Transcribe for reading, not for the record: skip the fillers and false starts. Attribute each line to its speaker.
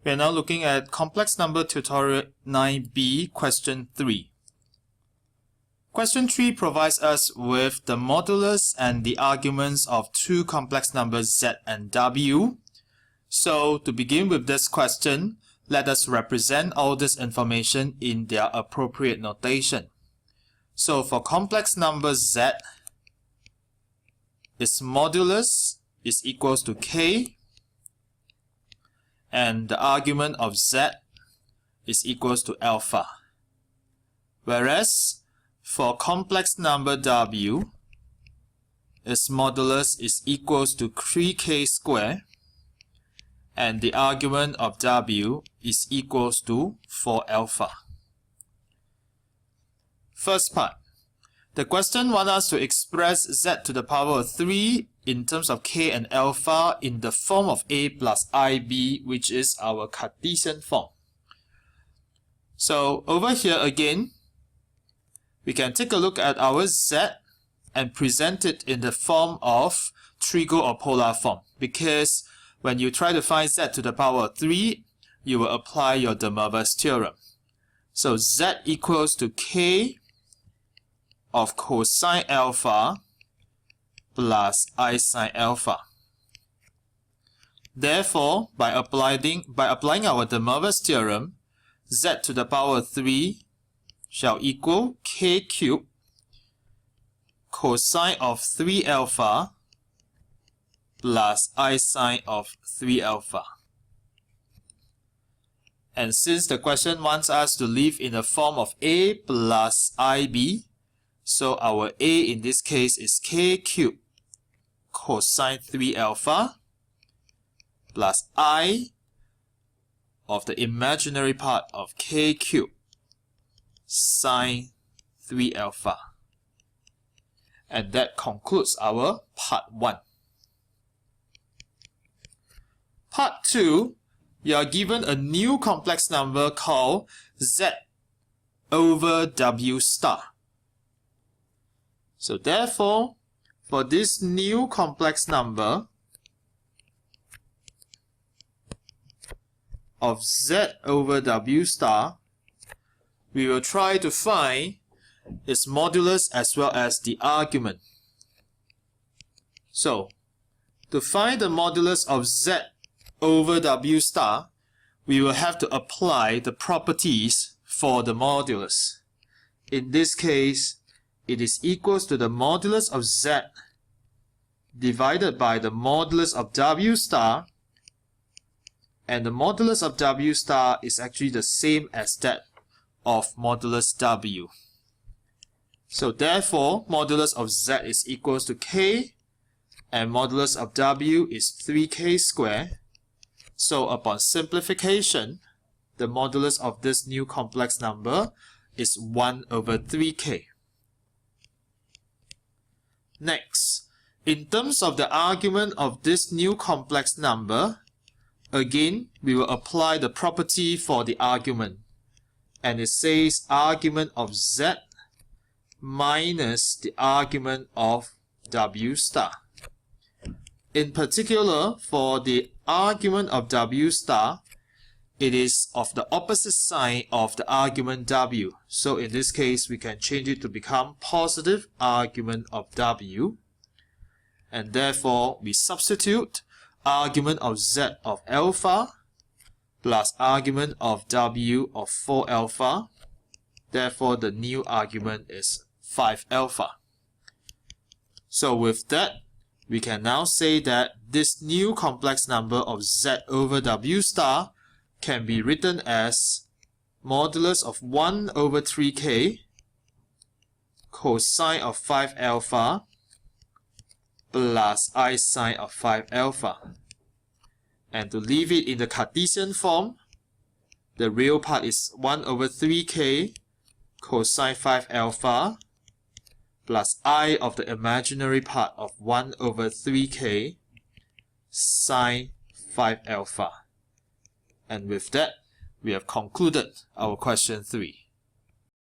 Speaker 1: We are now looking at complex number tutorial 9b, question 3. Question 3 provides us with the modulus and the arguments of two complex numbers z and w. So to begin with this question, let us represent all this information in their appropriate notation. So for complex number z, its modulus is equals to k, and the argument of z is equals to alpha. Whereas for complex number w, its modulus is equals to 3k squared, and the argument of w is equals to 4 alpha. First part. The question wants us to express z to the power of 3 in terms of k and alpha in the form of a plus ib, which is our Cartesian form. So over here again, we can take a look at our z and present it in the form of trigo or polar form, because when you try to find z to the power of 3, you will apply your De Moivre's theorem. So z equals to k of cosine alpha plus I sine alpha. Therefore, by applying our De Moivre's theorem, z to the power of 3 shall equal k cubed cosine of 3 alpha plus I sine of 3 alpha. And since the question wants us to live in the form of a plus ib, so our a in this case is k cubed cosine 3 alpha plus I of the imaginary part of k cubed sine 3 alpha. And that concludes our part 1. Part 2, you are given a new complex number called z over w star. So therefore, for this new complex number of z over w star, we will try to find its modulus as well as the argument. So, to find the modulus of z over w star, we will have to apply the properties for the modulus. In this case, it is equals to the modulus of z divided by the modulus of w star, and the modulus of w star is actually the same as that of modulus w. So therefore, modulus of z is equals to k, and modulus of w is 3k squared. So upon simplification, the modulus of this new complex number is 1 over 3k. Next, in terms of the argument of this new complex number, again, we will apply the property for the argument. And it says argument of z minus the argument of w star. In particular, for the argument of w star, it is of the opposite sign of the argument w. So in this case, we can change it to become positive argument of w. And therefore, we substitute argument of z of alpha plus argument of w of 4 alpha. Therefore, the new argument is 5 alpha. So with that, we can now say that this new complex number of z over w star can be written as modulus of 1 over 3k cosine of 5 alpha plus I sine of 5 alpha. And to leave it in the Cartesian form, the real part is 1 over 3k cosine 5 alpha plus I of the imaginary part of 1 over 3k sine 5 alpha. And with that, we have concluded our question 3.